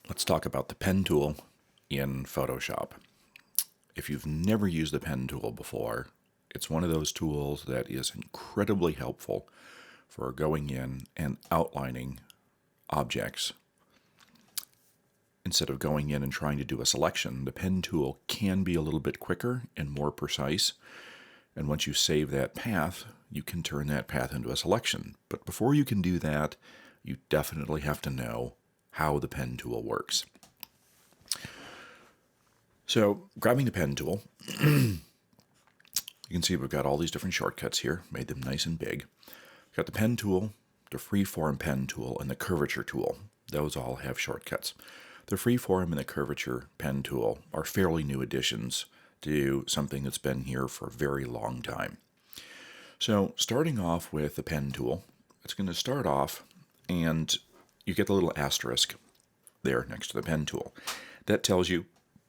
Let's talk about the pen tool in Photoshop. If you've never used the pen tool before, it's one of those tools that is incredibly helpful for going in and outlining objects. Instead of going in and trying to do a selection, the pen tool can be a little bit quicker and more precise. And once you save that path, you can turn that path into a selection. But before you can do that, you definitely have to know how the pen tool works. So, grabbing the pen tool, you can see we've got all these different shortcuts here, made them nice and big. We've got the pen tool, the freeform pen tool, and the curvature tool. Those all have shortcuts. The freeform and the curvature pen tool are fairly new additions to something that's been here for a very long time. So, starting off with the pen tool, it's going to start off and you get the little asterisk there next to the pen tool. That tells you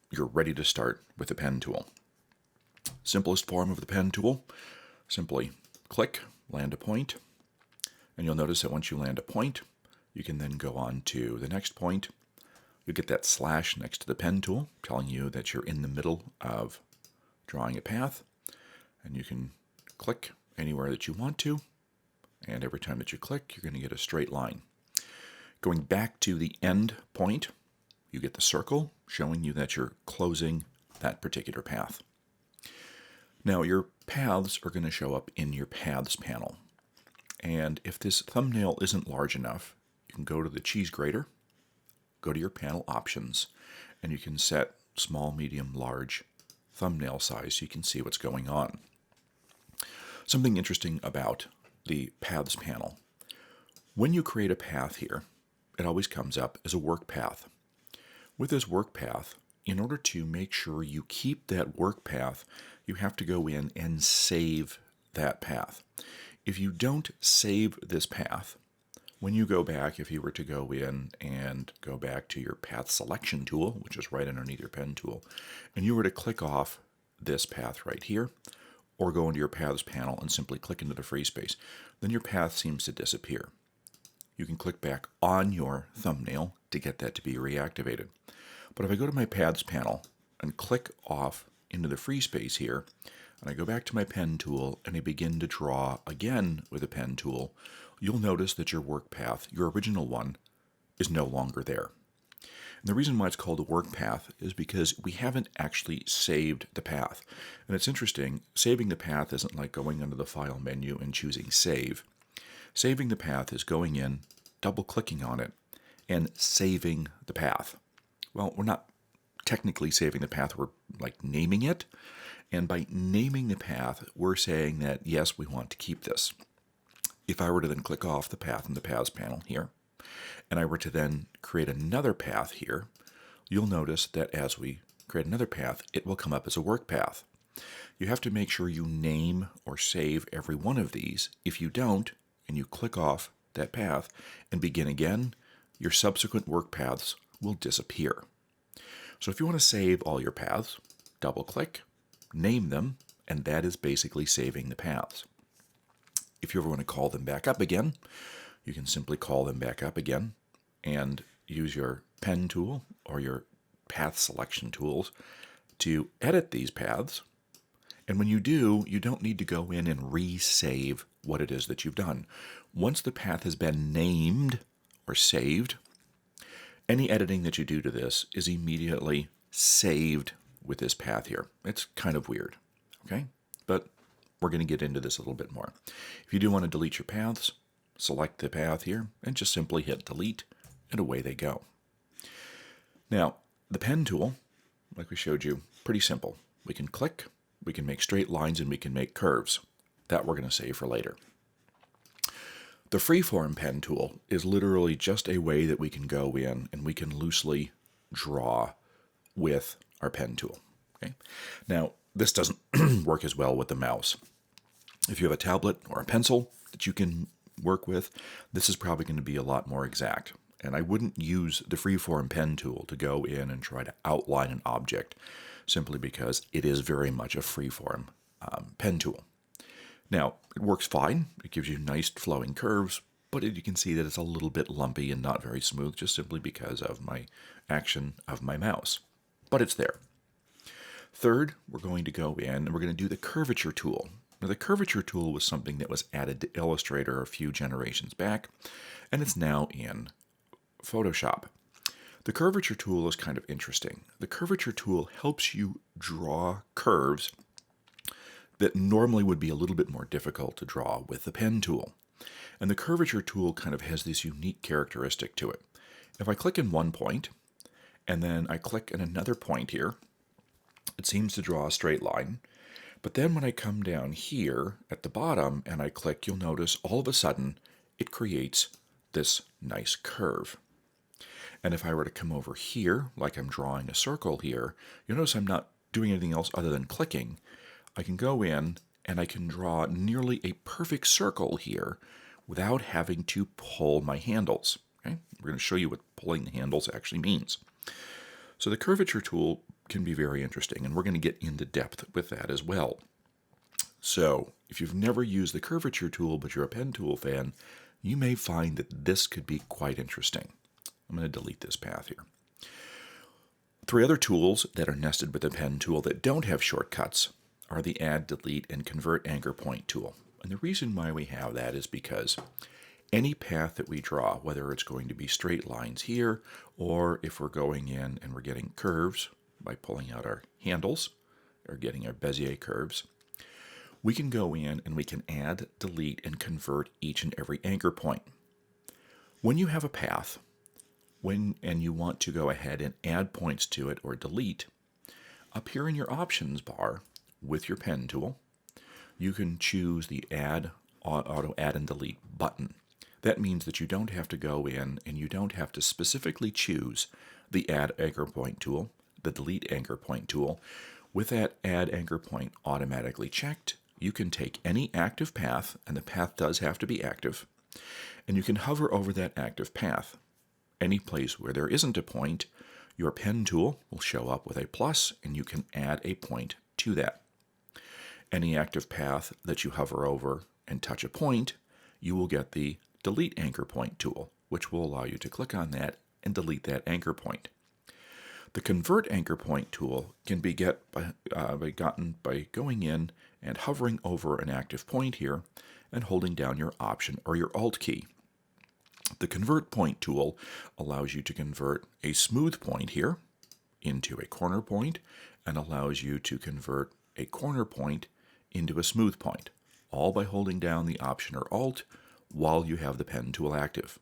you're ready to start with the pen tool. Simplest form of the pen tool, simply click, land a point, and you'll notice that once you land a point, you can then go on to the next point. You get that slash next to the pen tool, telling you that you're in the middle of drawing a path, and you can click anywhere that you want to, and every time that you click, you're going to get a straight line. Going back to the end point, you get the circle showing you that you're closing that particular path. Now, your paths are going to show up in your Paths panel. And if this thumbnail isn't large enough, you can go to the cheese grater, go to your panel options, and you can set small, medium, large thumbnail size so you can see what's going on. Something interesting about the Paths panel. When you create a path here, it always comes up as a work path. With this work path, in order to make sure you keep that work path, you have to go in and save that path. If you don't save this path, when you go back, if you were to go in and go back to your path selection tool, which is right underneath your pen tool, and you were to click off this path right here, or go into your paths panel and simply click into the free space, then your path seems to disappear. You can click back on your thumbnail to get that to be reactivated. But if I go to my paths panel and click off into the free space here, and I go back to my pen tool and I begin to draw again with a pen tool, you'll notice that your work path, your original one, is no longer there. And the reason why it's called a work path is because we haven't actually saved the path. And it's interesting, saving the path isn't like going under the File menu and choosing Save. Saving the path is going in, double-clicking on it, and saving the path. Well, we're not technically saving the path, we're like naming it. And by naming the path, we're saying that, yes, we want to keep this. If I were to then click off the path in the Paths panel here, and I were to then create another path here, you'll notice that as we create another path, it will come up as a work path. You have to make sure you name or save every one of these. If you don't, and you click off that path and begin again, your subsequent work paths will disappear. So if you want to save all your paths, double-click, name them, and that is basically saving the paths. If you ever want to call them back up again, you can simply call them back up again and use your pen tool or your path selection tools to edit these paths. And when you do, you don't need to go in and resave what it is that you've done. Once the path has been named or saved, any editing that you do to this is immediately saved with this path here. It's kind of weird, okay? But we're going to get into this a little bit more. If you do want to delete your paths, select the path here and just simply hit delete, and away they go. Now, the pen tool, like we showed you, pretty simple. We can click, we can make straight lines, and we can make curves. That we're going to save for later. The freeform pen tool is literally just a way that we can go in and we can loosely draw with our pen tool. Okay? Now, this doesn't work as well with the mouse. If you have a tablet or a pencil that you can work with, this is probably going to be a lot more exact. And I wouldn't use the freeform pen tool to go in and try to outline an object, simply because it is very much a freeform pen tool. Now, it works fine. It gives you nice flowing curves, but you can see that it's a little bit lumpy and not very smooth, just simply because of my action of my mouse. But it's there. Third, we're going to go in and we're going to do the Curvature Tool. Now, the Curvature Tool was something that was added to Illustrator a few generations back, and it's now in Photoshop. The Curvature Tool is kind of interesting. The Curvature Tool helps you draw curves that normally would be a little bit more difficult to draw with the pen tool. And the Curvature Tool kind of has this unique characteristic to it. If I click in one point, and then I click in another point here, it seems to draw a straight line. But then when I come down here at the bottom and I click, you'll notice all of a sudden it creates this nice curve. And if I were to come over here, like I'm drawing a circle here, you'll notice I'm not doing anything else other than clicking. I can go in and I can draw nearly a perfect circle here without having to pull my handles. Okay? We're going to show you what pulling the handles actually means. So the Curvature Tool can be very interesting, and we're going to get into depth with that as well. So if you've never used the Curvature Tool but you're a pen tool fan, you may find that this could be quite interesting. I'm going to delete this path here. Three other tools that are nested with the pen tool that don't have shortcuts are the Add, Delete, and Convert Anchor Point tool. And the reason why we have that is because any path that we draw, whether it's going to be straight lines here, or if we're going in and we're getting curves by pulling out our handles, or getting our Bezier curves, we can go in and we can add, delete, and convert each and every anchor point. When you have a path, and you want to go ahead and add points to it or delete, up here in your options bar with your pen tool, you can choose the Auto Add and Delete button. That means that you don't have to go in and you don't have to specifically choose the Add Anchor Point tool, the Delete Anchor Point tool. With that Add Anchor Point automatically checked, you can take any active path, and the path does have to be active, and you can hover over that active path. Any place where there isn't a point, your pen tool will show up with a plus, and you can add a point to that. Any active path that you hover over and touch a point, you will get the Delete Anchor Point tool, which will allow you to click on that and delete that anchor point. The Convert Anchor Point tool can be gotten by going in and hovering over an active point here and holding down your Option or your Alt key. The Convert Point tool allows you to convert a smooth point here into a corner point and allows you to convert a corner point into a smooth point, all by holding down the Option or Alt while you have the pen tool active.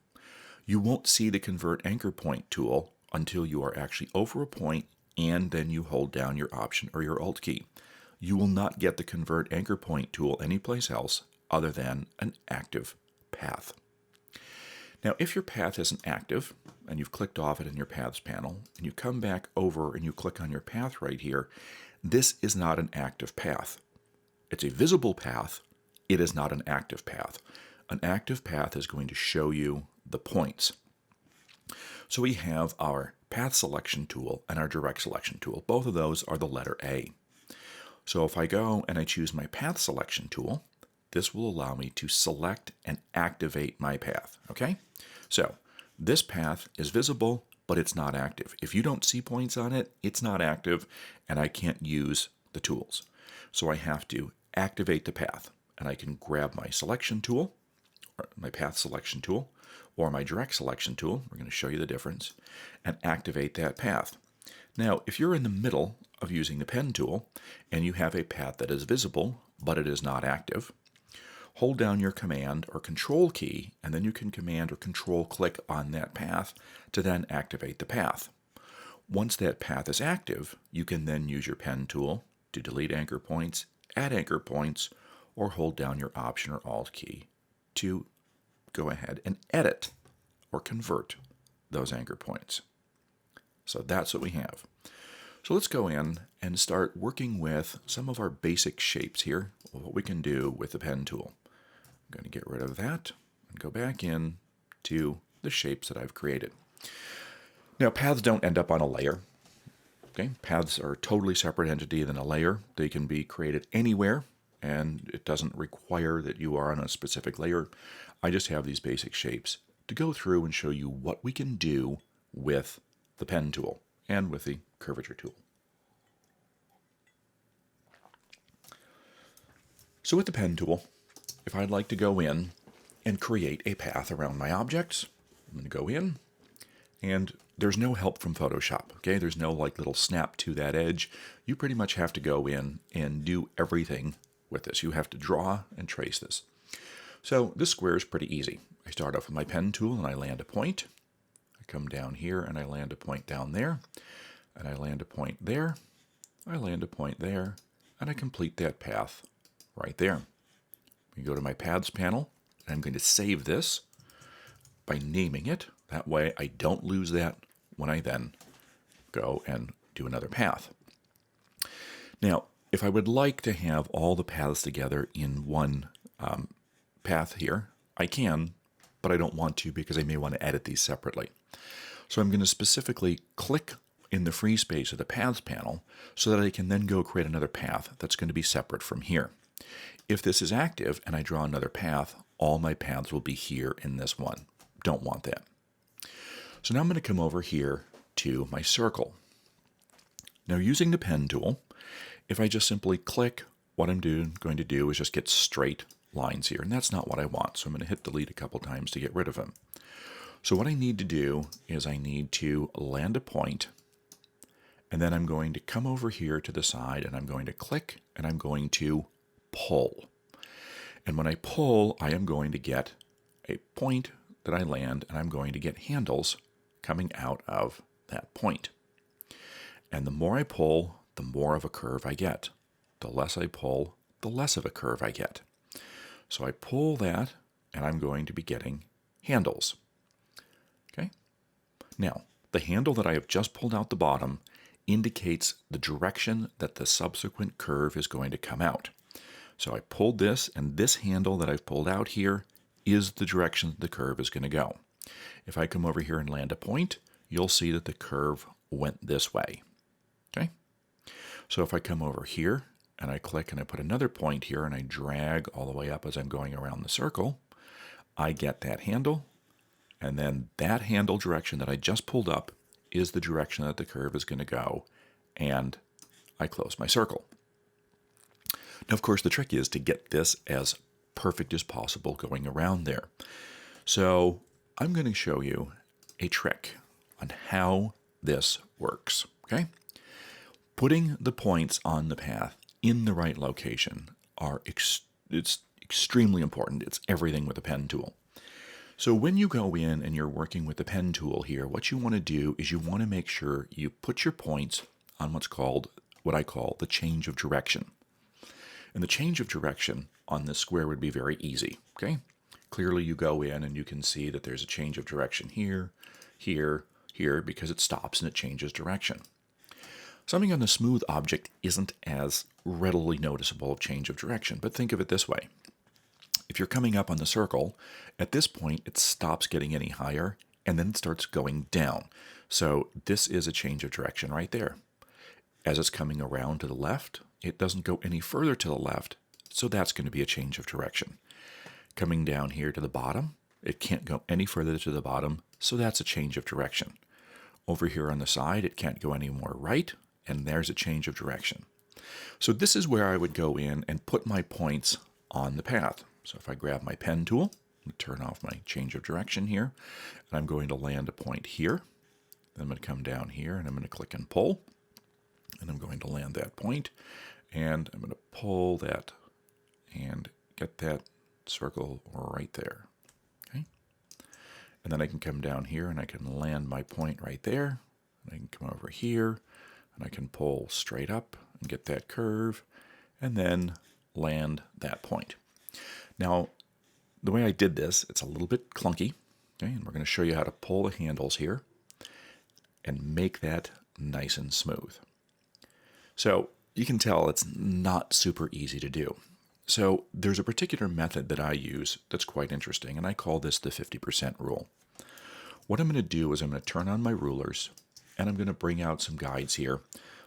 You won't see the Convert Anchor Point tool until you are actually over a point and then you hold down your Option or your Alt key. You will not get the Convert Anchor Point tool anyplace else other than an active path. Now, if your path isn't active and you've clicked off it in your Paths panel and you come back over and you click on your path right here, this is not an active path. It's a visible path. It is not an active path. An active path is going to show you the points. So we have our Path Selection tool and our Direct Selection tool. Both of those are the letter A. So if I go and I choose my Path Selection tool, this will allow me to select and activate my path. Okay? So this path is visible, but it's not active. If you don't see points on it, it's not active, and I can't use the tools. So I have to activate the path, and I can grab my selection tool, or my Path Selection tool, or my Direct Selection tool, we're going to show you the difference, and activate that path. Now, if you're in the middle of using the pen tool, and you have a path that is visible, but it is not active, hold down your Command or Control key, and then you can Command or Control click on that path to then activate the path. Once that path is active, you can then use your pen tool to delete anchor points, add anchor points, or hold down your Option or Alt key to go ahead and edit or convert those anchor points. So that's what we have. So let's go in and start working with some of our basic shapes here, what we can do with the pen tool. I'm going to get rid of that and go back in to the shapes that I've created. Now, paths don't end up on a layer. Okay, paths are a totally separate entity than a layer. They can be created anywhere and it doesn't require that you are on a specific layer. I just have these basic shapes to go through and show you what we can do with the pen tool and with the curvature tool. So with the pen tool, if I'd like to go in and create a path around my objects, I'm going to go in, and there's no help from Photoshop, okay? There's no like little snap to that edge. You pretty much have to go in and do everything with this. You have to draw and trace this. So this square is pretty easy. I start off with my pen tool and I land a point. I come down here and I land a point down there, and I land a point there, I land a point there, and I complete that path right there. We go to my paths panel, and I'm going to save this by naming it. That way I don't lose that when I then go and do another path. Now, if I would like to have all the paths together in one path here, I can, but I don't want to because I may want to edit these separately. So I'm going to specifically click in the free space of the paths panel so that I can then go create another path that's going to be separate from here. If this is active and I draw another path, all my paths will be here in this one. Don't want that. So now I'm going to come over here to my circle. Now using the pen tool, if I just simply click, what I'm going to do is just get straight lines here, and that's not what I want. So I'm going to hit delete a couple times to get rid of them. So what I need to do is I need to land a point, and then I'm going to come over here to the side and I'm going to click and I'm going to pull. And when I pull, I am going to get a point that I land, and I'm going to get handles coming out of that point. And the more I pull, the more of a curve I get. The less I pull, the less of a curve I get. So I pull that, and I'm going to be getting handles. Okay? Now, the handle that I have just pulled out the bottom indicates the direction that the subsequent curve is going to come out. So I pulled this, and this handle that I've pulled out here is the direction the curve is going to go. If I come over here and land a point, you'll see that the curve went this way. Okay? So if I come over here and I click and I put another point here and I drag all the way up as I'm going around the circle, I get that handle, and then that handle direction that I just pulled up is the direction that the curve is going to go, and I close my circle. Now, of course, the trick is to get this as perfect as possible going around there. So I'm going to show you a trick on how this works, okay? Putting the points on the path in the right location it's extremely important. It's everything with a pen tool. So when you go in and you're working with the pen tool here, what you want to do is you want to make sure you put your points on what I call the change of direction. And the change of direction on this square would be very easy, okay? Clearly you go in and you can see that there's a change of direction here, here, here, because it stops and it changes direction. Something on the smooth object isn't as readily noticeable of change of direction, but think of it this way. If you're coming up on the circle, at this point it stops getting any higher and then it starts going down. So this is a change of direction right there. As it's coming around to the left, it doesn't go any further to the left, so that's going to be a change of direction. Coming down here to the bottom, it can't go any further to the bottom, so that's a change of direction. Over here on the side, it can't go any more right, and there's a change of direction. So this is where I would go in and put my points on the path. So if I grab my pen tool, turn off my change of direction here, and I'm going to land a point here. Then I'm going to come down here, and I'm going to click and pull, and I'm going to land that point, and I'm going to pull that and get that circle right there. Okay? And then I can come down here and I can land my point right there. And I can come over here and I can pull straight up and get that curve and then land that point. Now, the way I did this, it's a little bit clunky, okay? And we're going to show you how to pull the handles here and make that nice and smooth. So you can tell it's not super easy to do. So there's a particular method that I use that's quite interesting, and I call this the 50% rule. What I'm going to do is I'm going to turn on my rulers, and I'm going to bring out some guides here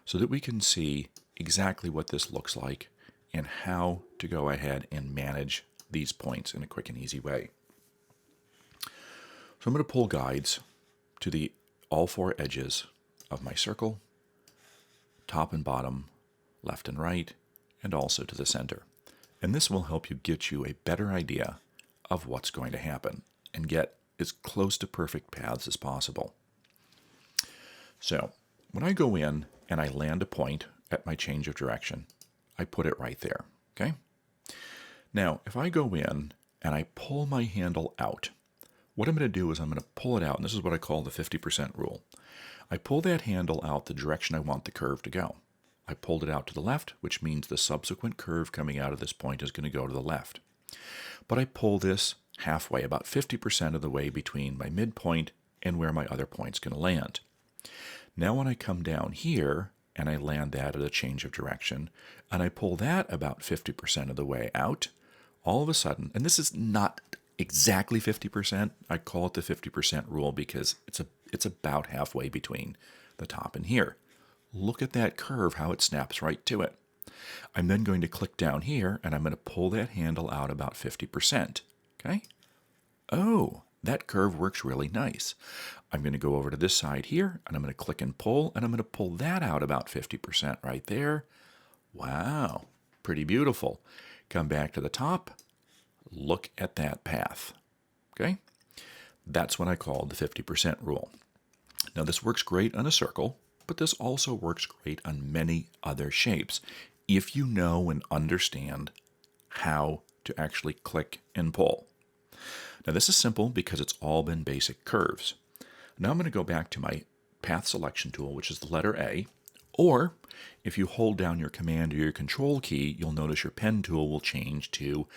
so that we can see exactly what this looks like and how to go ahead and manage these points in a quick and easy way. So I'm going to pull guides to all four edges of my circle, top and bottom, left and right, and also to the center. And this will help you get you a better idea of what's going to happen and get as close to perfect paths as possible. So when I go in and I land a point at my change of direction, I put it right there, okay? Now, if I go in and I pull my handle out, what I'm going to do is I'm going to pull it out, and this is what I call the 50% rule. I pull that handle out the direction I want the curve to go. I pulled it out to the left, which means the subsequent curve coming out of this point is going to go to the left. But I pull this halfway, about 50% of the way between my midpoint and where my other point's going to land. Now when I come down here and I land that at a change of direction, and I pull that about 50% of the way out, all of a sudden, and this is not exactly 50%, I call it the 50% rule because it's about halfway between the top and here. Look at that curve, how it snaps right to it. I'm then going to click down here, and I'm going to pull that handle out about 50%. Okay? Oh, that curve works really nice. I'm going to go over to this side here, and I'm going to click and pull, and I'm going to pull that out about 50% right there. Wow, pretty beautiful. Come back to the top. Look at that path. Okay? That's what I call the 50% rule. Now, this works great on a circle, but this also works great on many other shapes if you know and understand how to actually click and pull. Now this is simple because it's all been basic curves. Now I'm going to go back to my path selection tool, which is the letter A, or if you hold down your command or your control key, you'll notice your pen tool will change to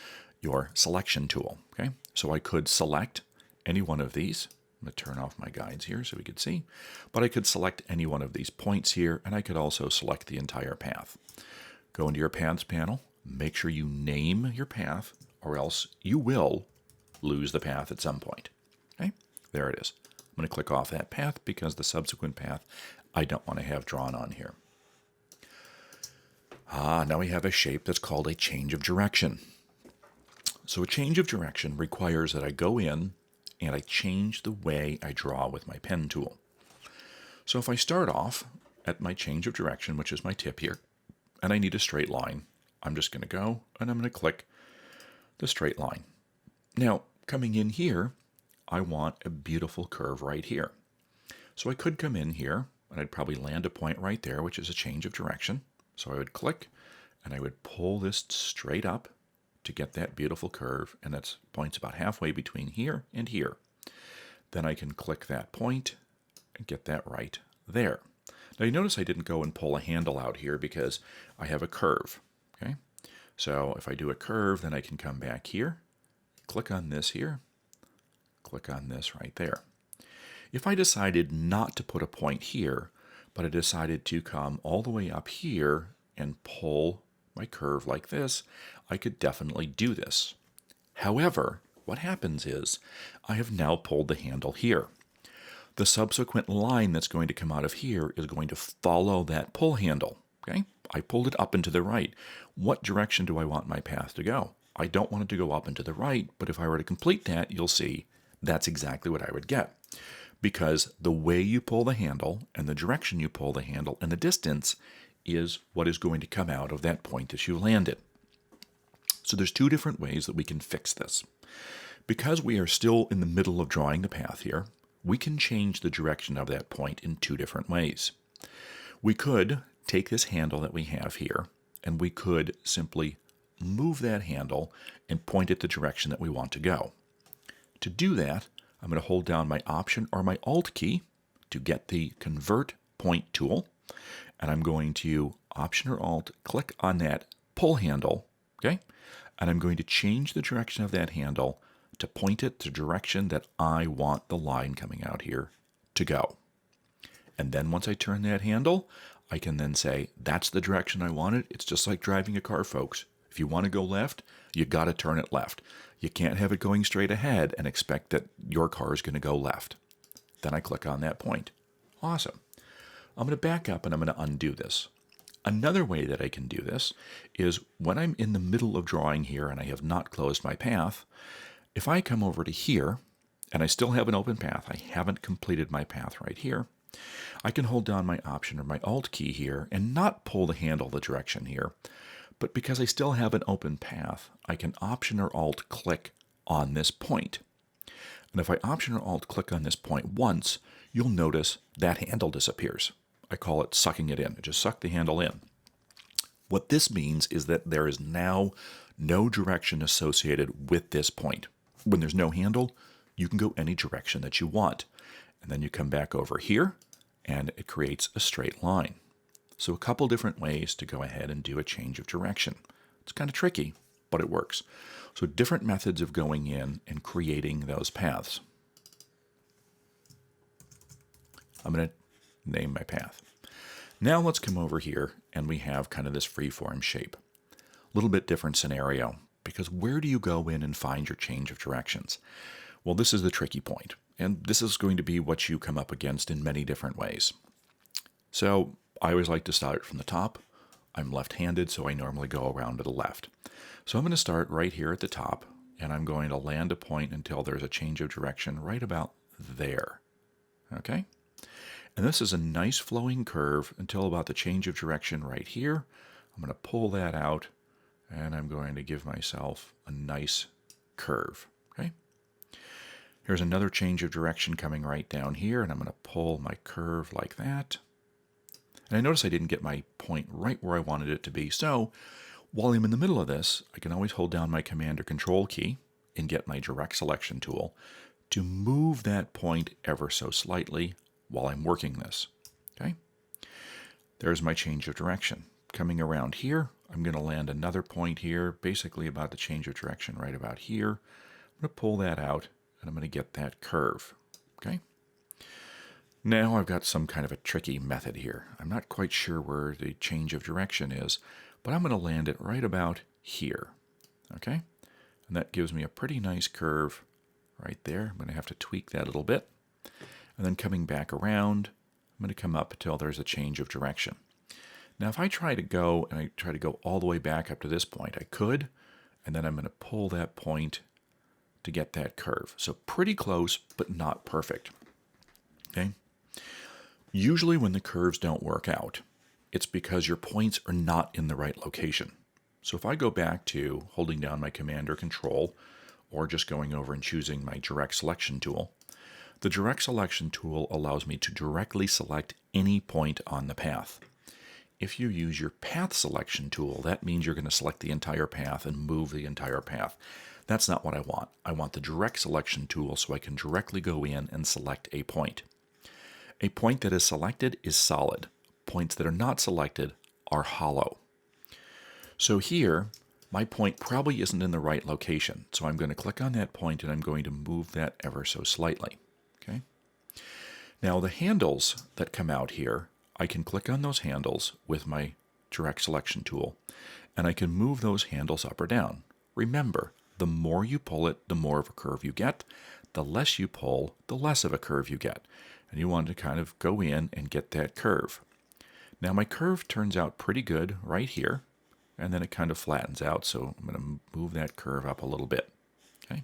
your selection tool. Okay, so I could select any one of these. I'm going to turn off my guides here so we could see. But I could select any one of these points here, and I could also select the entire path. Go into your Paths panel, make sure you name your path, or else you will lose the path at some point. Okay, there it is. I'm going to click off that path because the subsequent path I don't want to have drawn on here. Now we have a shape that's called a change of direction. So a change of direction requires that I go in and I change the way I draw with my pen tool. So if I start off at my change of direction, which is my tip here, and I need a straight line, I'm just going to go and I'm going to click the straight line. Now, coming in here, I want a beautiful curve right here. So I could come in here and I'd probably land a point right there, which is a change of direction. So I would click and I would pull this straight up to get that beautiful curve, and that point's about halfway between here and here. Then I can click that point and get that right there. Now you notice I didn't go and pull a handle out here because I have a curve. Okay, so if I do a curve, then I can come back here, click on this here, click on this right there. If I decided not to put a point here, but I decided to come all the way up here and pull my curve like this, I could definitely do this. However, what happens is I have now pulled the handle here. The subsequent line that's going to come out of here is going to follow that pull handle. Okay? I pulled it up and to the right. What direction do I want my path to go? I don't want it to go up and to the right, but if I were to complete that, you'll see that's exactly what I would get. Because the way you pull the handle and the direction you pull the handle and the distance is what is going to come out of that point that you landed. So there's two different ways that we can fix this. Because we are still in the middle of drawing the path here, we can change the direction of that point in two different ways. We could take this handle that we have here, and we could simply move that handle and point it the direction that we want to go. To do that, I'm going to hold down my Option or my Alt key to get the Convert Point tool, and I'm going to Option or Alt, click on that pull handle, okay? And I'm going to change the direction of that handle to point it the direction that I want the line coming out here to go. And then once I turn that handle, I can then say, that's the direction I want it. It's just like driving a car, folks. If you want to go left, you got to turn it left. You can't have it going straight ahead and expect that your car is going to go left. Then I click on that point. Awesome. I'm going to back up and I'm going to undo this. Another way that I can do this is when I'm in the middle of drawing here and I have not closed my path, if I come over to here and I still have an open path, I haven't completed my path right here, I can hold down my Option or my Alt key here and not pull the handle the direction here, but because I still have an open path, I can Option or Alt click on this point. And if I Option or Alt click on this point once, you'll notice that handle disappears. I call it sucking it in. I just suck the handle in. What this means is that there is now no direction associated with this point. When there's no handle, you can go any direction that you want. And then you come back over here, and it creates a straight line. So a couple different ways to go ahead and do a change of direction. It's kind of tricky, but it works. So different methods of going in and creating those paths. I'm going to name my path. Now let's come over here and we have kind of this freeform shape. A little bit different scenario, because where do you go in and find your change of directions? Well, this is the tricky point, and this is going to be what you come up against in many different ways. So I always like to start from the top. I'm left-handed, so I normally go around to the left. So I'm going to start right here at the top, and I'm going to land a point until there's a change of direction right about there. Okay? And this is a nice flowing curve until about the change of direction right here. I'm going to pull that out, and I'm going to give myself a nice curve. Okay? Here's another change of direction coming right down here, and I'm going to pull my curve like that. And I notice I didn't get my point right where I wanted it to be, so while I'm in the middle of this, I can always hold down my Command or Control key and get my Direct Selection tool to move that point ever so slightly while I'm working this. Okay? There's my change of direction. Coming around here, I'm going to land another point here, basically about the change of direction right about here. I'm going to pull that out, and I'm going to get that curve. Okay? Now I've got some kind of a tricky method here. I'm not quite sure where the change of direction is, but I'm going to land it right about here. Okay? And that gives me a pretty nice curve right there. I'm going to have to tweak that a little bit. And then coming back around, I'm going to come up until there's a change of direction. Now if I try to go, and I try to go all the way back up to this point, I could, and then I'm going to pull that point to get that curve. So pretty close, but not perfect. Okay? Usually when the curves don't work out, it's because your points are not in the right location. So if I go back to holding down my Command or Control, or just going over and choosing my Direct Selection tool, the Direct Selection tool allows me to directly select any point on the path. If you use your Path Selection tool, that means you're going to select the entire path and move the entire path. That's not what I want. I want the Direct Selection tool so I can directly go in and select a point. A point that is selected is solid. Points that are not selected are hollow. So here, my point probably isn't in the right location. So I'm going to click on that point and I'm going to move that ever so slightly. Okay? Now the handles that come out here, I can click on those handles with my Direct Selection tool, and I can move those handles up or down. Remember, the more you pull it, the more of a curve you get. The less you pull, the less of a curve you get. And you want to kind of go in and get that curve. Now my curve turns out pretty good right here, and then it kind of flattens out, so I'm going to move that curve up a little bit. Okay.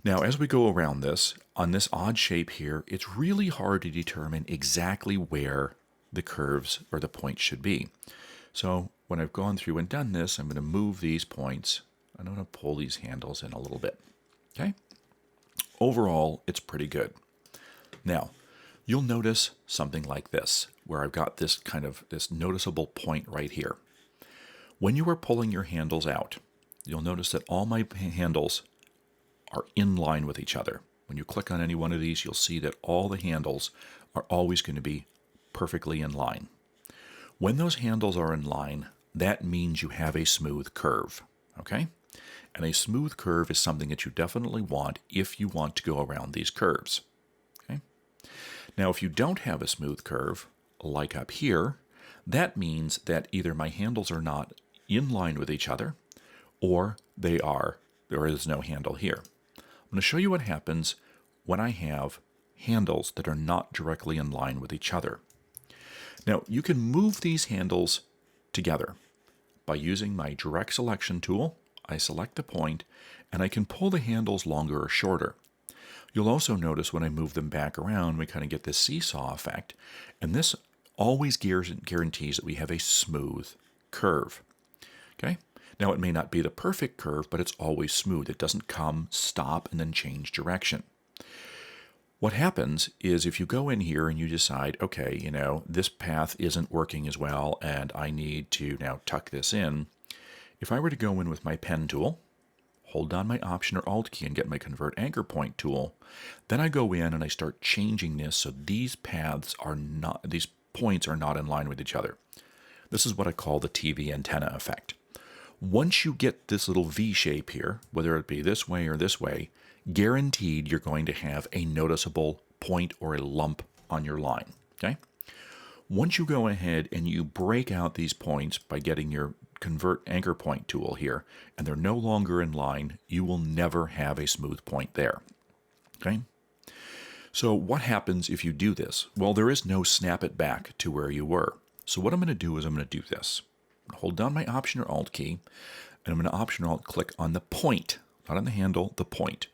Now as we go around this, on this odd shape here, it's really hard to determine exactly where the curves or the points should be. So when I've gone through and done this, I'm going to move these points. I'm going to pull these handles in a little bit. Okay. Overall, it's pretty good. Now, you'll notice something like this, where I've got this kind of this noticeable point right here. When you are pulling your handles out, you'll notice that all my handles are in line with each other. When you click on any one of these, you'll see that all the handles are always going to be perfectly in line. When those handles are in line, that means you have a smooth curve. Okay? And a smooth curve is something that you definitely want if you want to go around these curves. Okay? Now, if you don't have a smooth curve, like up here, that means that either my handles are not in line with each other, or there is no handle here. I'm going to show you what happens when I have handles that are not directly in line with each other. Now, you can move these handles together by using my direct selection tool. I select the point, and I can pull the handles longer or shorter. You'll also notice when I move them back around, we kind of get this seesaw effect, and this always guarantees that we have a smooth curve. Okay? Now, it may not be the perfect curve, but it's always smooth. It doesn't come, stop, and then change direction. What happens is if you go in here and you decide, okay, this path isn't working as well, and I need to now tuck this in. If I were to go in with my pen tool, hold down my Option or Alt key and get my Convert Anchor Point tool, then I go in and I start changing this so these points are not in line with each other. This is what I call the TV antenna effect. Once you get this little V shape here, whether it be this way or this way, guaranteed you're going to have a noticeable point or a lump on your line. Okay? Once you go ahead and you break out these points by getting your Convert Anchor Point tool here, and they're no longer in line, you will never have a smooth point there. Okay? So what happens if you do this? Well, there is no snap it back to where you were. So what I'm going to do is I'm going to do this. Hold down my Option or Alt key, and I'm going to Option or Alt click on the point, not on the handle, the point.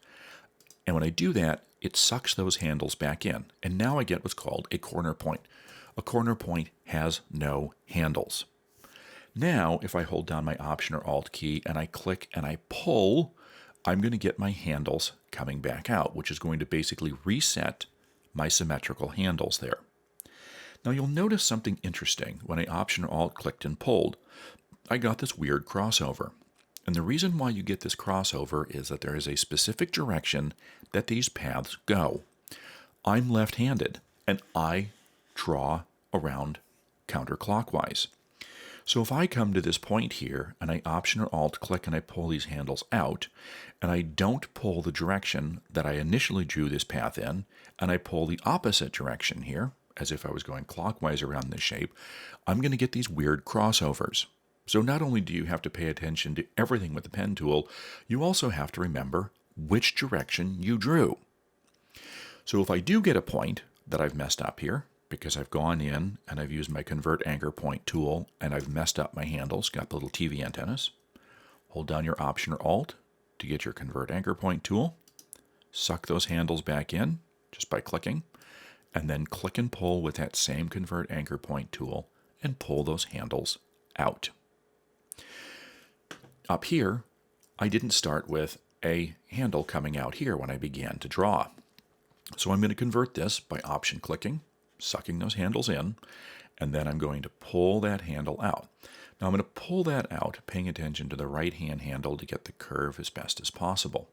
And when I do that, it sucks those handles back in. And now I get what's called a corner point. A corner point has no handles. Now, if I hold down my Option or Alt key and I click and I pull, I'm going to get my handles coming back out, which is going to basically reset my symmetrical handles there. Now you'll notice something interesting. When I Option or Alt clicked and pulled, I got this weird crossover. And the reason why you get this crossover is that there is a specific direction that these paths go. I'm left-handed, and I draw around counterclockwise. So if I come to this point here, and I Option or Alt click and I pull these handles out, and I don't pull the direction that I initially drew this path in, and I pull the opposite direction here, as if I was going clockwise around this shape, I'm going to get these weird crossovers. So not only do you have to pay attention to everything with the pen tool, you also have to remember which direction you drew. So if I do get a point that I've messed up here, because I've gone in and I've used my Convert Anchor Point tool and I've messed up my handles, got the little TV antennas, hold down your Option or Alt to get your Convert Anchor Point tool, suck those handles back in just by clicking, and then click and pull with that same Convert Anchor Point tool and pull those handles out. Up here, I didn't start with a handle coming out here when I began to draw. So I'm going to convert this by Option clicking, sucking those handles in, and then I'm going to pull that handle out. Now I'm going to pull that out, paying attention to the right-hand handle to get the curve as best as possible.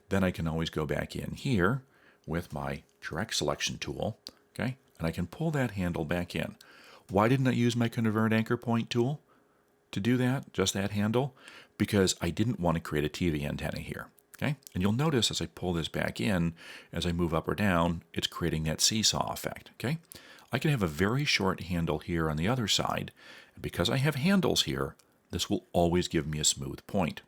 Then I can always go back in here with my direct selection tool, okay, and I can pull that handle back in. Why didn't I use my Convert Anchor Point tool to do that, just that handle? Because I didn't want to create a TV antenna here, okay? And you'll notice as I pull this back in, as I move up or down, it's creating that seesaw effect, okay? I can have a very short handle here on the other side, and because I have handles here, this will always give me a smooth point.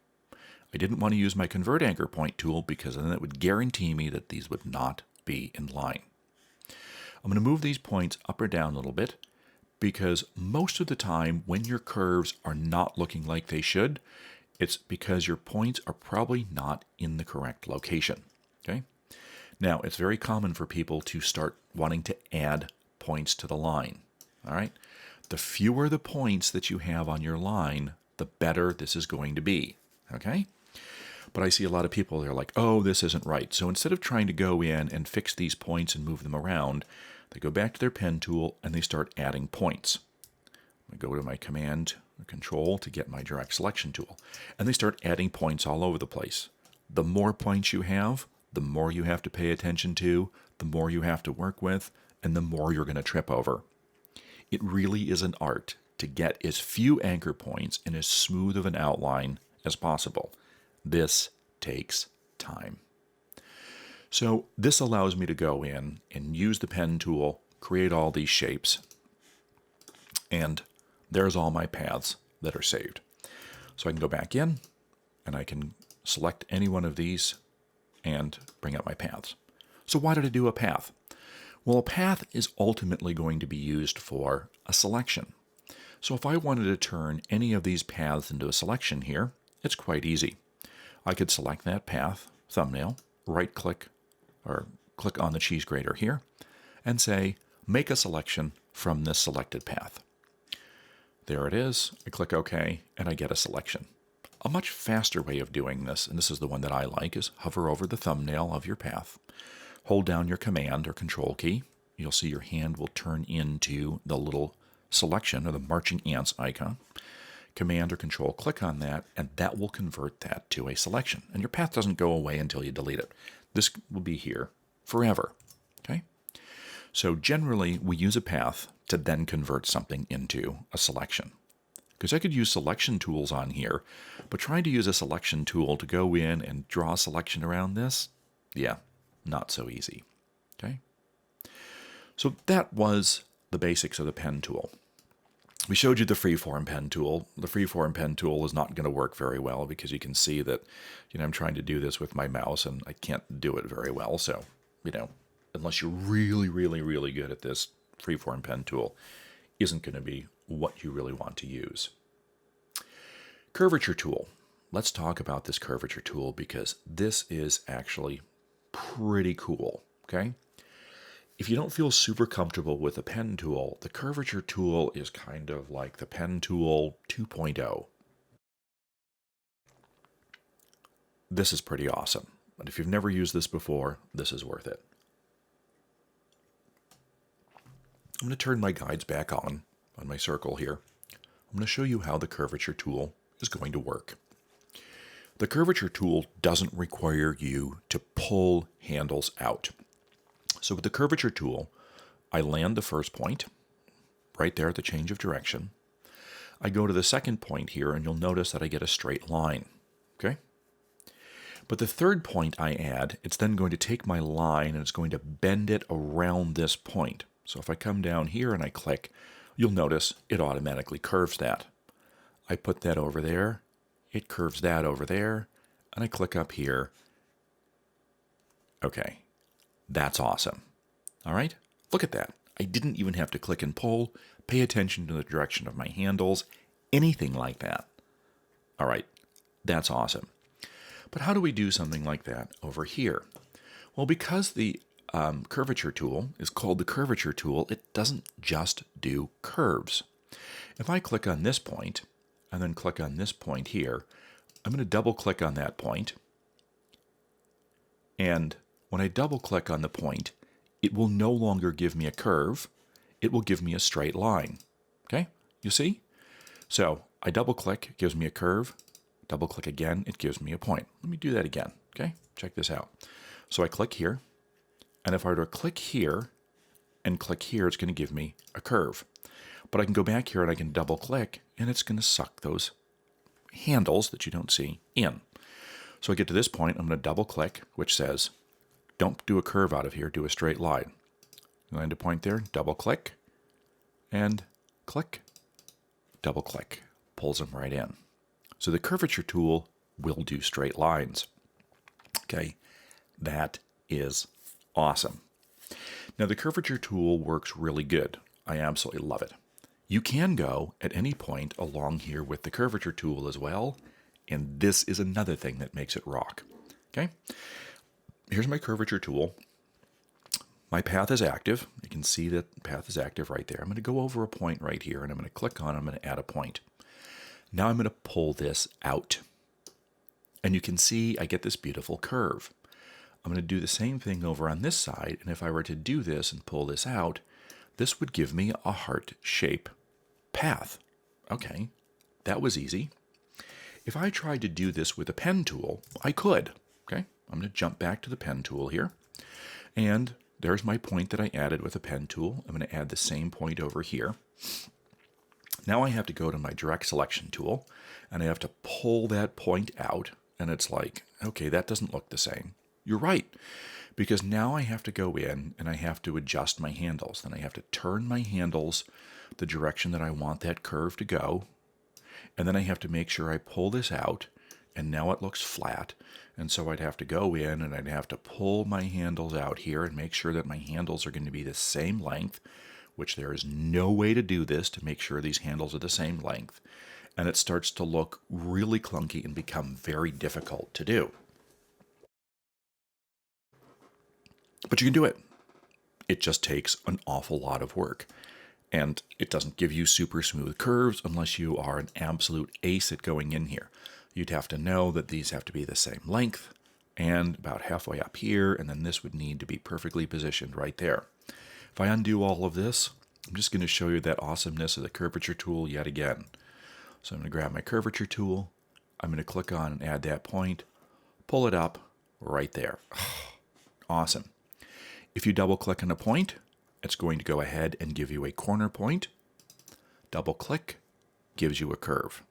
I didn't want to use my Convert Anchor Point tool because then it would guarantee me that these would not be in line. I'm going to move these points up or down a little bit because most of the time when your curves are not looking like they should, it's because your points are probably not in the correct location. Okay? Now, it's very common for people to start wanting to add points to the line. All right? The fewer the points that you have on your line, the better this is going to be. Okay? But I see a lot of people, they're like, oh, this isn't right. So instead of trying to go in and fix these points and move them around, they go back to their pen tool and they start adding points. I go to my Command or Control to get my direct selection tool. And they start adding points all over the place. The more points you have, the more you have to pay attention to, the more you have to work with, and the more you're going to trip over. It really is an art to get as few anchor points and as smooth of an outline as possible. This takes time. So this allows me to go in and use the pen tool, create all these shapes, and there's all my paths that are saved. So I can go back in and I can select any one of these and bring up my paths. So why did I do a path? Well, a path is ultimately going to be used for a selection. So if I wanted to turn any of these paths into a selection here, it's quite easy. I could select that path, thumbnail, right-click, or click on the cheese grater here, and say, make a selection from this selected path. There it is. I click OK, and I get a selection. A much faster way of doing this, and this is the one that I like, is hover over the thumbnail of your path, hold down your Command or Control key. You'll see your hand will turn into the little selection or the marching ants icon. Command or Control, click on that, and that will convert that to a selection. And your path doesn't go away until you delete it. This will be here forever. Okay? So generally, we use a path to then convert something into a selection. Because I could use selection tools on here, but trying to use a selection tool to go in and draw a selection around this, yeah, not so easy. Okay? So that was the basics of the pen tool. We showed you the freeform pen tool. The freeform pen tool is not going to work very well because you can see that, I'm trying to do this with my mouse and I can't do it very well. So, unless you're really, really, really good at this, freeform pen tool isn't going to be what you really want to use. Curvature tool. Let's talk about this curvature tool because this is actually pretty cool, okay? If you don't feel super comfortable with the pen tool, the curvature tool is kind of like the pen tool 2.0. This is pretty awesome. But if you've never used this before, this is worth it. I'm going to turn my guides back on my circle here. I'm going to show you how the curvature tool is going to work. The curvature tool doesn't require you to pull handles out. So with the curvature tool, I land the first point, right there at the change of direction. I go to the second point here, and you'll notice that I get a straight line, okay? But the third point I add, it's then going to take my line and it's going to bend it around this point. So if I come down here and I click, you'll notice it automatically curves that. I put that over there, it curves that over there, and I click up here. Okay, that's awesome. All right, look at that. I didn't even have to click and pull, pay attention to the direction of my handles, anything like that. All right, that's awesome. But how do we do something like that over here? Well, because the curvature tool is called the curvature tool, it doesn't just do curves. If I click on this point and then click on this point here, I'm going to double click on that point. And when I double click on the point, it will no longer give me a curve. It will give me a straight line. Okay, you see? So I double click, it gives me a curve. Double click again, it gives me a point. Let me do that again. Okay, check this out. So I click here. And if I were to click here and click here, it's going to give me a curve. But I can go back here and I can double click and it's going to suck those handles that you don't see in. So I get to this point, I'm going to double click, which says, don't do a curve out of here, do a straight line. Land a point there, double click, and click, double click, pulls them right in. So the curvature tool will do straight lines. Okay, that is awesome. Now the curvature tool works really good. I absolutely love it. You can go at any point along here with the curvature tool as well, and this is another thing that makes it rock. Okay, here's my curvature tool. My path is active. You can see that the path is active right there. I'm going to go over a point right here, and I'm going to click on it. I'm going to add a point. Now I'm going to pull this out. And you can see I get this beautiful curve. I'm going to do the same thing over on this side, and if I were to do this and pull this out, this would give me a heart shape path. Okay, that was easy. If I tried to do this with a pen tool, I could. Okay, I'm going to jump back to the pen tool here, and there's my point that I added with a pen tool. I'm going to add the same point over here. Now I have to go to my direct selection tool, and I have to pull that point out, and it's like, okay, that doesn't look the same. You're right, because now I have to go in and I have to adjust my handles. Then I have to turn my handles the direction that I want that curve to go, and then I have to make sure I pull this out, and now it looks flat. And so I'd have to go in and I'd have to pull my handles out here and make sure that my handles are going to be the same length, which there is no way to do this to make sure these handles are the same length. And it starts to look really clunky and become very difficult to do. But you can do it. It just takes an awful lot of work. And it doesn't give you super smooth curves unless you are an absolute ace at going in here. You'd have to know that these have to be the same length and about halfway up here, and then this would need to be perfectly positioned right there. If I undo all of this, I'm just going to show you that awesomeness of the curvature tool yet again. So I'm going to grab my curvature tool, I'm going to click on and add that point, pull it up right there. Awesome. If you double click on a point, it's going to go ahead and give you a corner point. Double click, gives you a curve.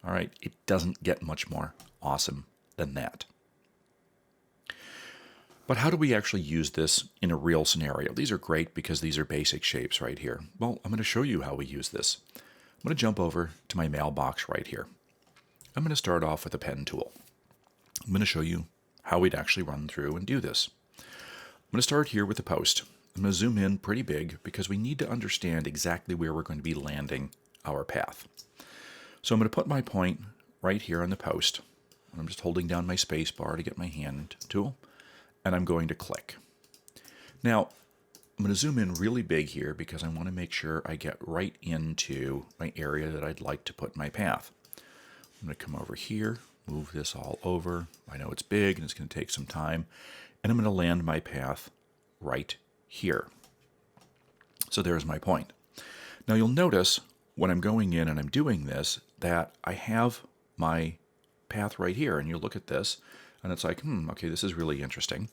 All right, it doesn't get much more awesome than that. But how do we actually use this in a real scenario? These are great because these are basic shapes right here. Well, I'm going to show you how we use this. I'm going to jump over to my mailbox right here. I'm going to start off with a pen tool. I'm going to show you how we'd actually run through and do this. I'm going to start here with the post. I'm going to zoom in pretty big because we need to understand exactly where we're going to be landing our path. So I'm going to put my point right here on the post. I'm just holding down my space bar to get my hand tool, and I'm going to click. Now, I'm going to zoom in really big here because I want to make sure I get right into my area that I'd like to put my path. I'm going to come over here, move this all over. I know it's big and it's going to take some time, and I'm going to land my path right here. So there's my point. Now you'll notice when I'm going in and I'm doing this that I have my path right here, and you look at this and it's like, okay, this is really interesting.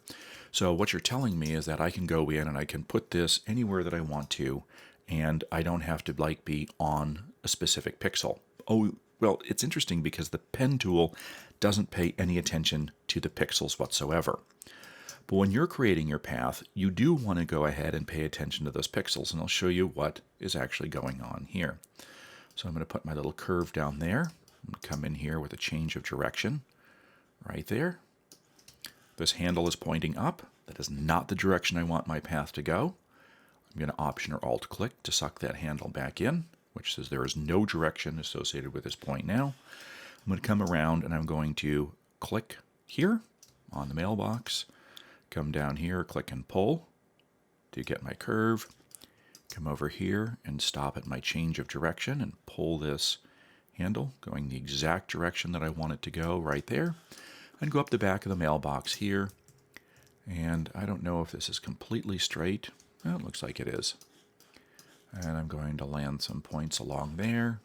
So what you're telling me is that I can go in and I can put this anywhere that I want to, and I don't have to be on a specific pixel. Oh, well, it's interesting because the pen tool doesn't pay any attention to the pixels whatsoever. But when you're creating your path, you do want to go ahead and pay attention to those pixels, and I'll show you what is actually going on here. So I'm going to put my little curve down there. I'm going to come in here with a change of direction right there. This handle is pointing up. That is not the direction I want my path to go. I'm going to Option or Alt click to suck that handle back in, which says there is no direction associated with this point now. I'm going to come around and I'm going to click here on the mailbox, come down here, click and pull to get my curve, come over here and stop at my change of direction and pull this handle going the exact direction that I want it to go right there, and go up the back of the mailbox here. And I don't know if this is completely straight. Well, it looks like it is. And I'm going to land some points along there.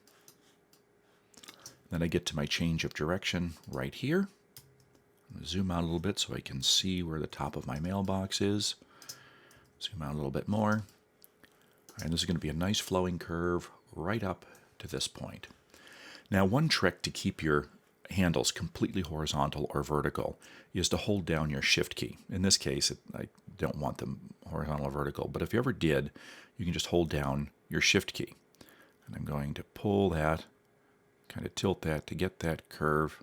Then I get to my change of direction right here. I'm going to zoom out a little bit so I can see where the top of my mailbox is. Zoom out a little bit more. And this is going to be a nice flowing curve right up to this point. Now, one trick to keep your handles completely horizontal or vertical is to hold down your Shift key. In this case, I don't want them horizontal or vertical, but if you ever did, you can just hold down your Shift key. And I'm going to pull that, kind of tilt that to get that curve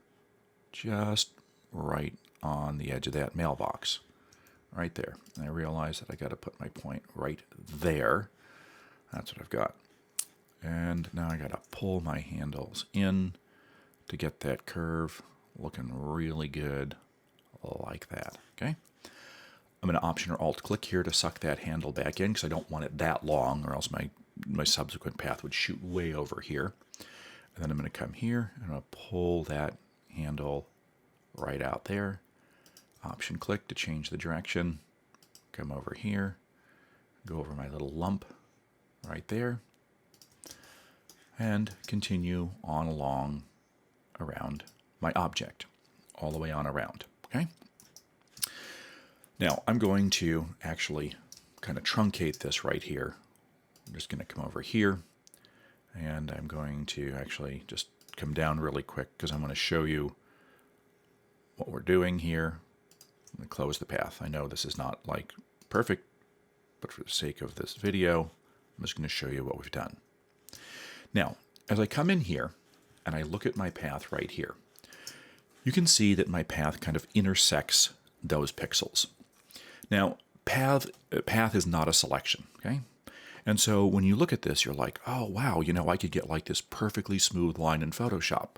just right on the edge of that mailbox. Right there. And I realize that I got to put my point right there. That's what I've got. And now I got to pull my handles in to get that curve looking really good like that. Okay. I'm going to Option or Alt click here to suck that handle back in because I don't want it that long, or else my subsequent path would shoot way over here. And then I'm going to come here and I'm going to pull that handle right out there. Option click to change the direction. Come over here, go over my little lump right there, and continue on along around my object, all the way on around. Okay. Now I'm going to actually kind of truncate this right here. I'm just going to come over here, and I'm going to actually just come down really quick because I'm going to show you what we're doing here. I'm going to close the path. I know this is not like perfect, but for the sake of this video, I'm just going to show you what we've done. Now, as I come in here and I look at my path right here, you can see that my path kind of intersects those pixels. Now, path is not a selection, okay? And so when you look at this, you're like, oh, wow, I could get like this perfectly smooth line in Photoshop.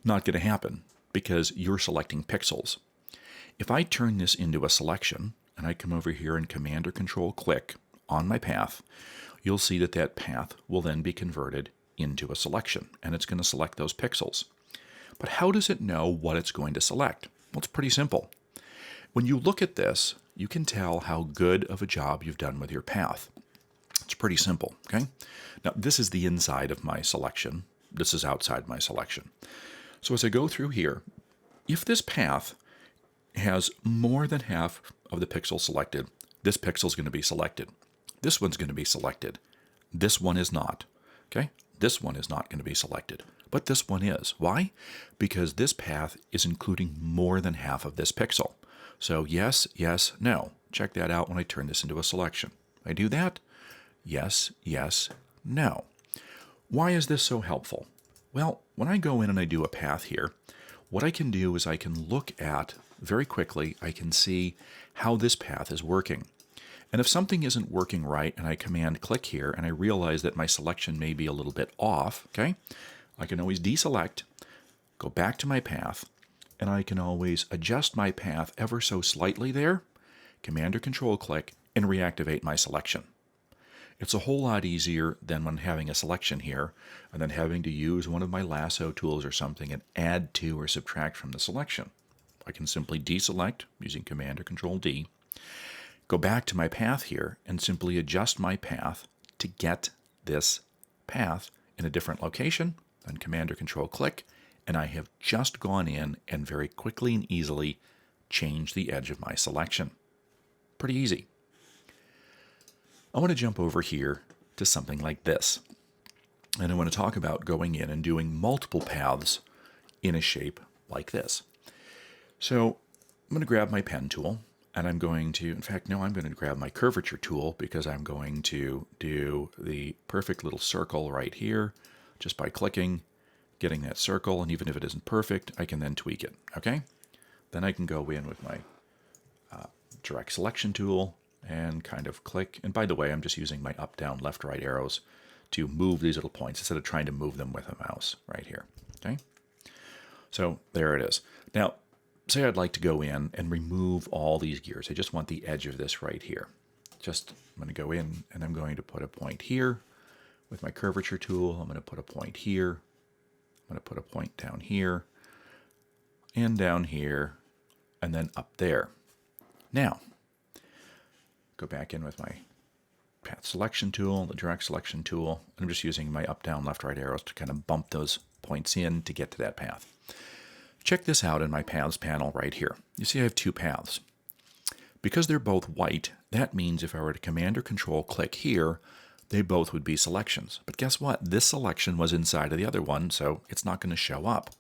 Not going to happen because you're selecting pixels. If I turn this into a selection, and I come over here and Command or Control click on my path, you'll see that that path will then be converted into a selection, and it's going to select those pixels. But how does it know what it's going to select? Well, it's pretty simple. When you look at this, you can tell how good of a job you've done with your path. It's pretty simple, okay? Now, this is the inside of my selection. This is outside my selection. So as I go through here, if this path has more than half of the pixels selected, this pixel is going to be selected. This one's going to be selected. This one is not, okay? This one is not going to be selected, but this one is. Why? Because this path is including more than half of this pixel. So yes, yes, no. Check that out when I turn this into a selection. I do that. Yes, yes, no. Why is this so helpful? Well, when I go in and I do a path here, what I can do is I can look at, very quickly, I can see how this path is working. And if something isn't working right and I Command click here and I realize that my selection may be a little bit off, okay, I can always deselect, go back to my path, and I can always adjust my path ever so slightly there, Command or Control click, and reactivate my selection. It's a whole lot easier than when having a selection here and then having to use one of my lasso tools or something and add to or subtract from the selection. I can simply deselect using Command or Control D, go back to my path here and simply adjust my path to get this path in a different location, then Command or Control click, and I have just gone in and very quickly and easily changed the edge of my selection. Pretty easy. I want to jump over here to something like this. And I want to talk about going in and doing multiple paths in a shape like this. So I'm going to grab my pen tool, and I'm going to, in fact, no, I'm going to grab my Curvature tool because I'm going to do the perfect little circle right here just by clicking, getting that circle, and even if it isn't perfect, I can then tweak it, okay? Then I can go in with my direct selection tool and kind of click. And by the way, I'm just using my up, down, left, right arrows to move these little points instead of trying to move them with a mouse right here, okay? So there it is. Now, say I'd like to go in and remove all these gears. I just want the edge of this right here. I'm going to go in and I'm going to put a point here with my Curvature tool. I'm going to put a point here. I'm going to put a point down here and down here and then up there. Now, go back in with my path selection tool, the direct selection tool. I'm just using my up, down, left, right arrows to kind of bump those points in to get to that path. Check this out in my paths panel right here. You see I have two paths. Because they're both white, that means if I were to Command or Control click here, they both would be selections. But guess what? This selection was inside of the other one, so it's not going to show up.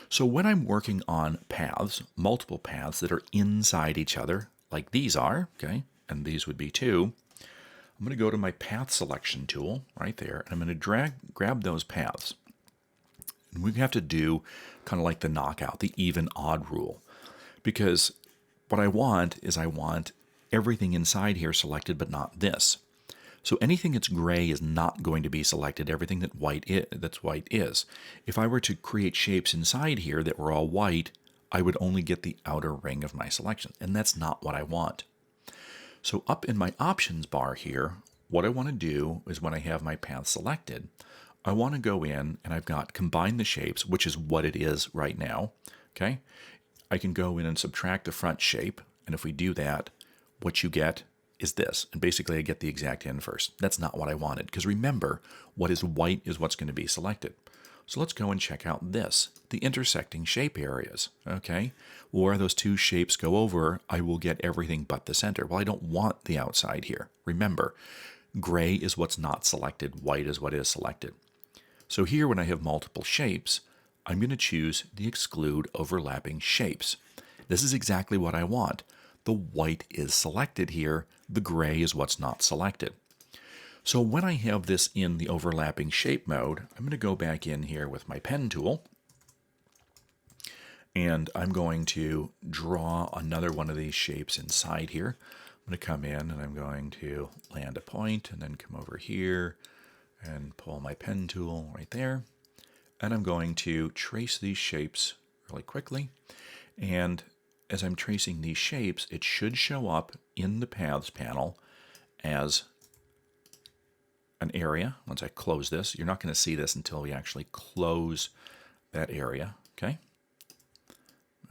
So when I'm working on paths, multiple paths that are inside each other, like these are, okay, and these would be too, I'm going to go to my path selection tool right there, and I'm going to grab those paths. And we have to do kind of like the knockout, the even odd rule, because what I want is I want everything inside here selected, but not this. So anything that's gray is not going to be selected. Everything that's white is. If I were to create shapes inside here that were all white, I would only get the outer ring of my selection, and that's not what I want. So up in my options bar here, what I want to do is when I have my path selected, I want to go in and I've got combine the shapes, which is what it is right now. Okay, I can go in and subtract the front shape, and if we do that, what you get is this. And basically I get the exact inverse. That's not what I wanted, because remember, what is white is what's going to be selected. So let's go and check out this, the intersecting shape areas. Okay, where those two shapes go over, I will get everything but the center. Well, I don't want the outside here. Remember, gray is what's not selected, white is what is selected. So here, when I have multiple shapes, I'm going to choose the exclude overlapping shapes. This is exactly what I want. The white is selected here. The gray is what's not selected. So when I have this in the overlapping shape mode, I'm going to go back in here with my pen tool. And I'm going to draw another one of these shapes inside here. I'm going to come in and I'm going to land a point and then come over here and pull my pen tool right there. And I'm going to trace these shapes really quickly. And as I'm tracing these shapes, it should show up in the Paths panel as an area. Once I close this, you're not going to see this until we actually close that area. Okay?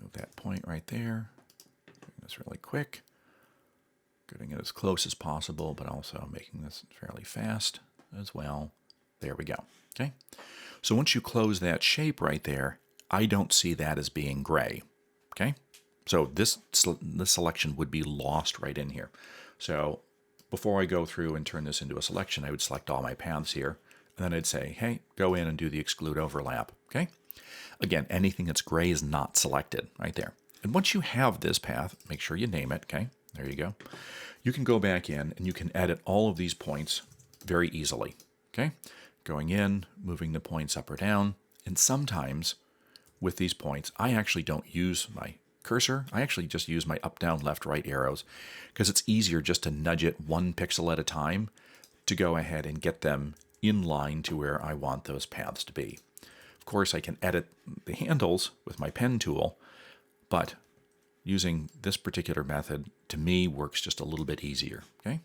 Move that point right there. Doing this really quick. Getting it as close as possible, but also making this fairly fast as well. There we go. Okay? So once you close that shape right there, I don't see that as being gray. Okay? So this selection would be lost right in here. So before I go through and turn this into a selection, I would select all my paths here, and then I'd say, hey, go in and do the exclude overlap. Okay? Again, anything that's gray is not selected right there. And once you have this path, make sure you name it. Okay? There you go. You can go back in and you can edit all of these points very easily. Okay? Going in, moving the points up or down, and sometimes with these points, I actually don't use my cursor. I actually just use my up, down, left, right arrows because it's easier just to nudge it 1 pixel at a time to go ahead and get them in line to where I want those paths to be. Of course, I can edit the handles with my pen tool, but using this particular method, to me, works just a little bit easier. Okay?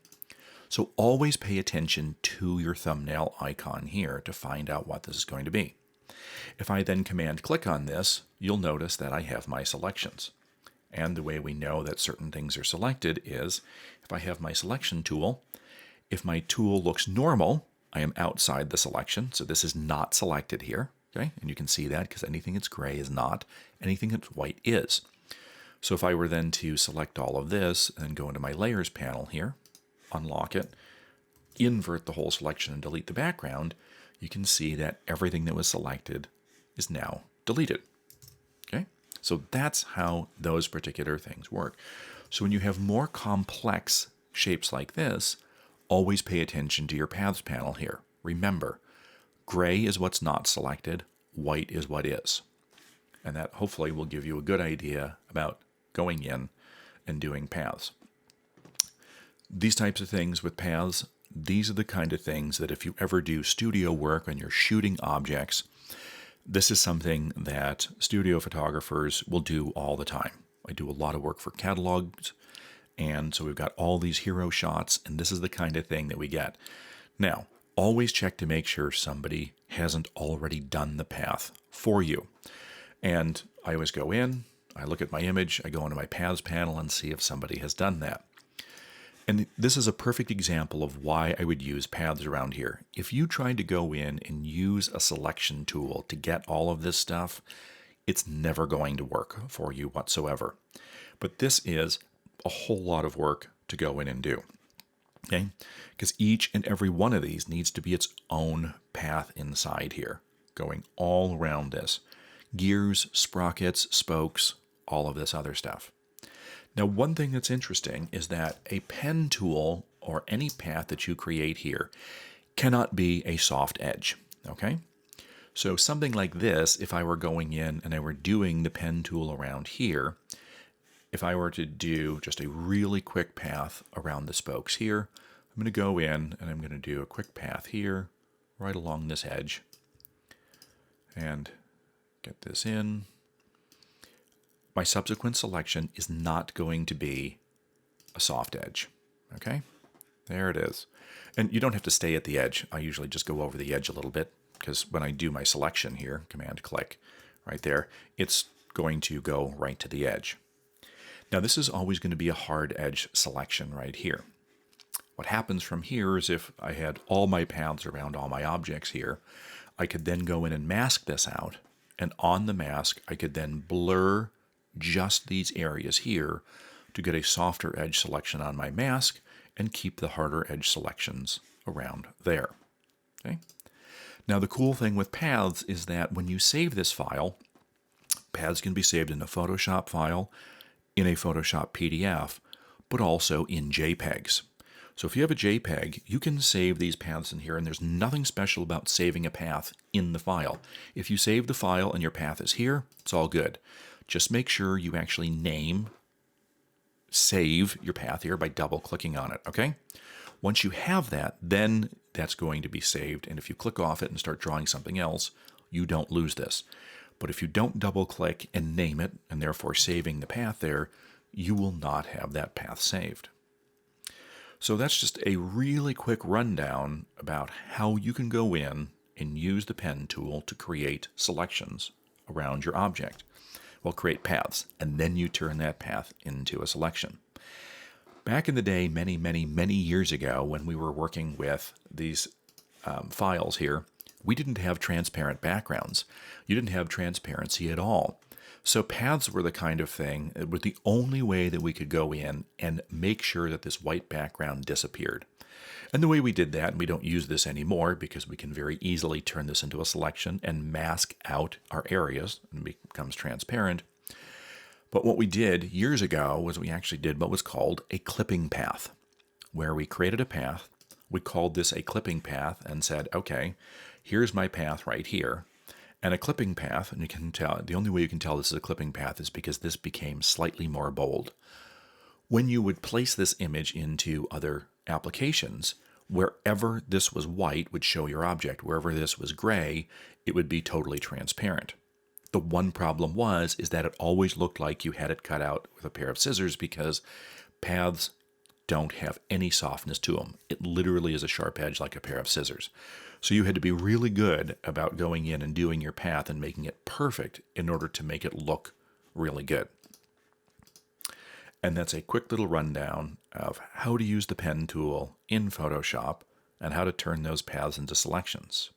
So always pay attention to your thumbnail icon here to find out what this is going to be. If I then command click on this, you'll notice that I have my selections. And the way we know that certain things are selected is if I have my selection tool, if my tool looks normal, I am outside the selection. So this is not selected here. Okay? And you can see that because anything that's gray is not, anything that's white is. So if I were then to select all of this and go into my layers panel here, unlock it, invert the whole selection and delete the background, you can see that everything that was selected is now deleted. Okay? So that's how those particular things work. So when you have more complex shapes like this, always pay attention to your Paths panel here. Remember, gray is what's not selected, white is what is. And that hopefully will give you a good idea about going in and doing paths. These types of things with paths, these are the kind of things that if you ever do studio work and you're shooting objects, this is something that studio photographers will do all the time. I do a lot of work for catalogs, and so we've got all these hero shots, and this is the kind of thing that we get. Now, always check to make sure somebody hasn't already done the path for you. And I always go in, I look at my image, I go into my Paths panel and see if somebody has done that. And this is a perfect example of why I would use paths around here. If you tried to go in and use a selection tool to get all of this stuff, it's never going to work for you whatsoever. But this is a whole lot of work to go in and do. Okay? Because each and every one of these needs to be its own path inside here, going all around this. Gears, sprockets, spokes, all of this other stuff. Now, one thing that's interesting is that a pen tool or any path that you create here cannot be a soft edge, okay? So something like this, if I were going in and I were doing the pen tool around here, if I were to do just a really quick path around the spokes here, I'm going to go in and I'm going to do a quick path here, right along this edge, and get this in. My subsequent selection is not going to be a soft edge. Okay? There it is. And you don't have to stay at the edge. I usually just go over the edge a little bit because when I do my selection here, command click, right there, it's going to go right to the edge. Now this is always going to be a hard edge selection right here. What happens from here is if I had all my paths around all my objects here, I could then go in and mask this out. And on the mask, I could then blur just these areas here to get a softer edge selection on my mask and keep the harder edge selections around there. Okay? Now the cool thing with paths is that when you save this file, paths can be saved in a Photoshop file, in a Photoshop PDF, but also in JPEGs. So if you have a JPEG, you can save these paths in here, and there's nothing special about saving a path in the file. If you save the file and your path is here, it's all good. just make sure you actually save your path here by double-clicking on it, okay? Once you have that, then that's going to be saved, and if you click off it and start drawing something else, you don't lose this. But if you don't double-click and name it, and therefore saving the path there, you will not have that path saved. So that's just a really quick rundown about how you can go in and use the pen tool to create selections around your object. Well, create paths, and then you turn that path into a selection. Back in the day, many, many, many years ago, when we were working with these files here, we didn't have transparent backgrounds. You didn't have transparency at all. So paths were the kind of thing, it was the only way that we could go in and make sure that this white background disappeared. And the way we did that, and we don't use this anymore because we can very easily turn this into a selection and mask out our areas, and it becomes transparent. But what we did years ago was we actually did what was called a clipping path, where we created a path, we called this a clipping path and said, okay, here's my path right here. And a clipping path, and you can tell, the only way you can tell this is a clipping path is because this became slightly more bold. When you would place this image into other applications, wherever this was white would show your object. Wherever this was gray, it would be totally transparent. The one problem is that it always looked like you had it cut out with a pair of scissors because paths don't have any softness to them. It literally is a sharp edge like a pair of scissors. So you had to be really good about going in and doing your path and making it perfect in order to make it look really good. And that's a quick little rundown of how to use the pen tool in Photoshop and how to turn those paths into selections.